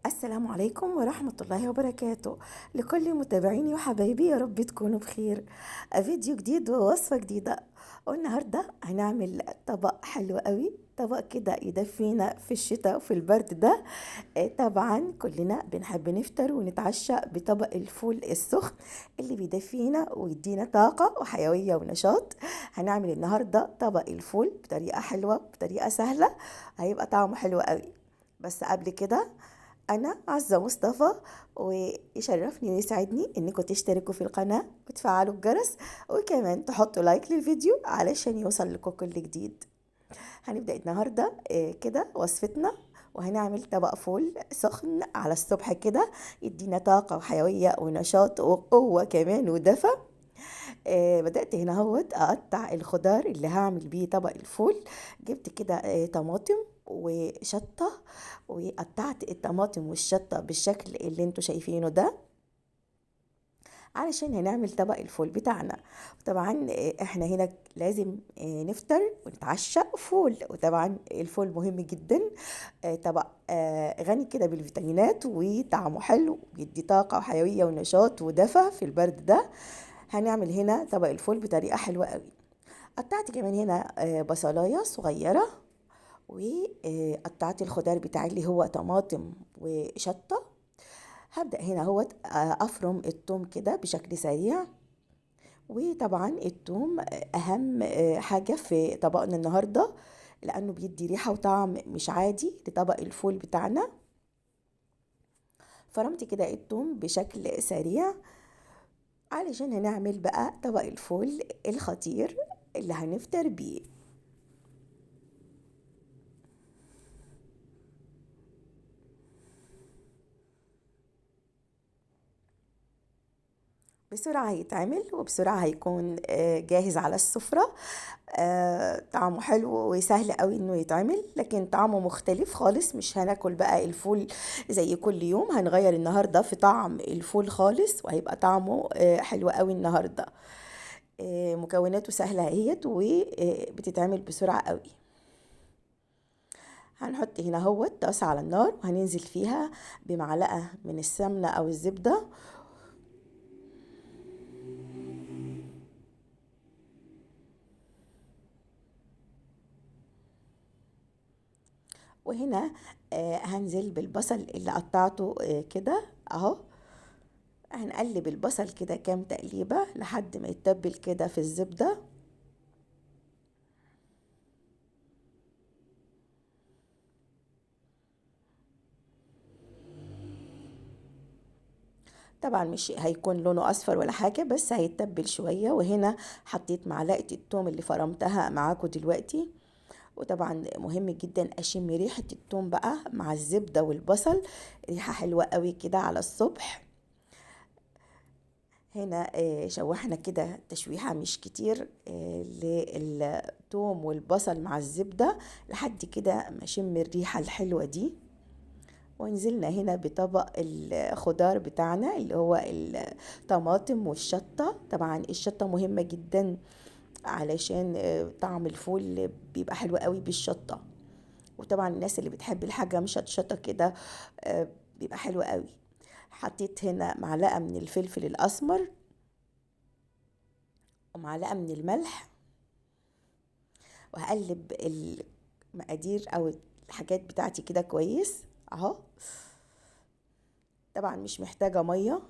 السلام عليكم ورحمة الله وبركاته. لكل متابعيني وحبايبي، يا رب تكونوا بخير. فيديو جديد ووصفة جديدة. والنهاردة هنعمل طبق حلو قوي، طبق كده يدفينا في الشتاء وفي البرد ده. طبعا كلنا بنحب نفطر ونتعشى بطبق الفول السخن اللي بيدفينا ويدينا طاقة وحيوية ونشاط. هنعمل النهاردة طبق الفول بطريقة حلوة، بطريقة سهلة، هيبقى طعمه حلو قوي. بس قبل كده، أنا عزة مصطفى، ويشرفني ويسعدني إنكم تشتركوا في القناة وتفعلوا الجرس، وكمان تحطوا لايك للفيديو علشان يوصل لكم كل جديد. هنبدأ النهاردة كده وصفتنا، وهنعمل طبق فول سخن على الصبح كده، يدينا طاقة وحيوية ونشاط وقوة كمان ودفى. بدأت هنا اهوت اقطع الخضار اللي هعمل بيه طبق الفول. جبت كده طماطم وشطة، وقطعت الطماطم والشطة بالشكل اللي انتوا شايفينه ده علشان هنعمل طبق الفول بتاعنا. طبعا احنا هنا لازم نفطر ونتعشى فول، وطبعا الفول مهم جدا. طبق غني كده بالفيتامينات، وطعمه حلو، بيدي طاقة وحيوية ونشاط ودفى في البرد ده. هنعمل هنا طبق الفول بطريقة حلوة قوي. قطعت كمان هنا بصلاية صغيرة، وقطعت الخضار بتاعي اللي هو طماطم وشطة. هبدأ هنا هو أفرم الثوم كده بشكل سريع. وطبعا الثوم أهم حاجة في طبقنا النهاردة، لأنه بيدي ريحة وطعم مش عادي لطبق الفول بتاعنا. فرمت كده الثوم بشكل سريع علشان هنعمل بقى طبق الفول الخطير اللي هنفطر بيه. بسرعة هيتعمل وبسرعة هيكون جاهز على السفرة. طعمه حلو وسهل قوي انه يتعمل، لكن طعمه مختلف خالص. مش هناكل بقى الفول زي كل يوم، هنغير النهاردة في طعم الفول خالص، وهيبقى طعمه حلو قوي النهاردة. مكوناته سهلة اهيت، وبتتعمل بسرعة قوي. هنحط هنا هو طاسة على النار، وهننزل فيها بمعلقة من السمنة او الزبدة. وهنا هنزل بالبصل اللي قطعته كده اهو. هنقلب البصل كده كام تقليبة لحد ما يتبل كده في الزبدة. طبعا مش هيكون لونه اصفر ولا حاجة، بس هيتبل شوية. وهنا حطيت معلقة التوم اللي فرمتها معاكم دلوقتي. وطبعا مهم جدا اشم ريحة التوم بقى مع الزبدة والبصل، ريحة حلوة قوي كده على الصبح. هنا شوحنا كده تشويحة مش كتير للثوم والبصل مع الزبدة لحد كده ما اشم الريحة الحلوة دي. ونزلنا هنا بطبق الخضار بتاعنا اللي هو الطماطم والشطة. طبعا الشطة مهمة جدا علشان طعم الفول بيبقى حلو قوي بالشطة. وطبعا الناس اللي بتحب الحاجة مشطشطة كده بيبقى حلو قوي. حطيت هنا معلقة من الفلفل الأسمر، ومعلقة من الملح. وهقلب المقادير او الحاجات بتاعتي كده كويس اهو. طبعا مش محتاجة مية،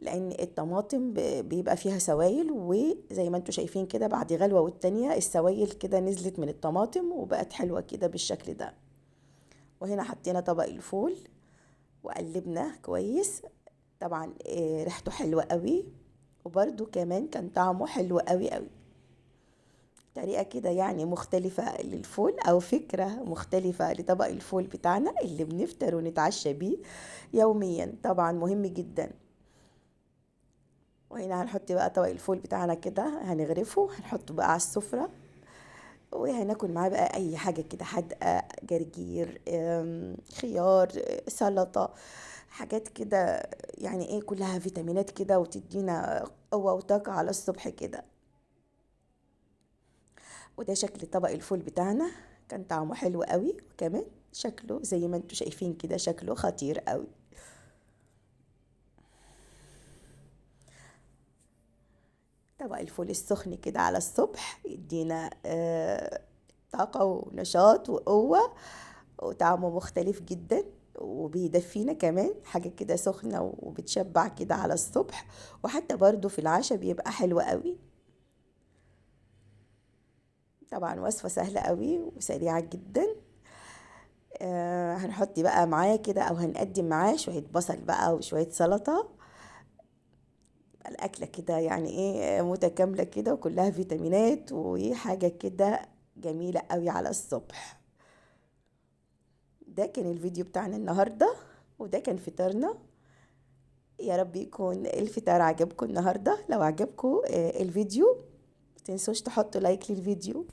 لان الطماطم بيبقى فيها سوائل، وزي ما انتوا شايفين كده بعد غلوة والتانية السوائل كده نزلت من الطماطم وبقت حلوة كده بالشكل ده. وهنا حطينا طبق الفول وقلبناه كويس. طبعا ريحته حلوة قوي، وبرده كمان كان طعمه حلو قوي قوي. طريقة كده يعني مختلفة للفول، أو فكرة مختلفة لطبق الفول بتاعنا اللي بنفطر ونتعشى بيه يوميا. طبعا مهم جدا. وهنا هنحط بقى طبق الفول بتاعنا كده، هنغرفه هنحطه بقى على السفرة. وهناكل معاه بقى أي حاجة كده حادقة، جرجير، خيار، سلطة، حاجات كده يعني ايه كلها فيتامينات كده، وتدينا قوة وطاقة على الصبح كده. وده شكل طبق الفول بتاعنا، كان طعمه حلو قوي. وكمان شكله زي ما انتوا شايفين كده، شكله خطير قوي. طبق الفول السخن كده على الصبح يدينا طاقة ونشاط وقوة، وطعمه مختلف جدا، وبيدفينا كمان، حاجة كده سخنة وبتشبع كده على الصبح، وحتى برضو في العشاء بيبقى حلو قوي. طبعا وصفة سهلة قوي وسريعة جدا. هنحط بقى معاه كده او هنقدم معاه شوية بصل بقى وشوية سلطة. الأكلة كده يعني ايه متكاملة كده، وكلها فيتامينات وحاجة كده جميلة قوي على الصبح. ده كان الفيديو بتاعنا النهاردة، وده كان فطارنا. يا رب يكون الفطار عجبكم النهاردة. لو عجبكم الفيديو متنسوش تحطوا لايك للفيديو،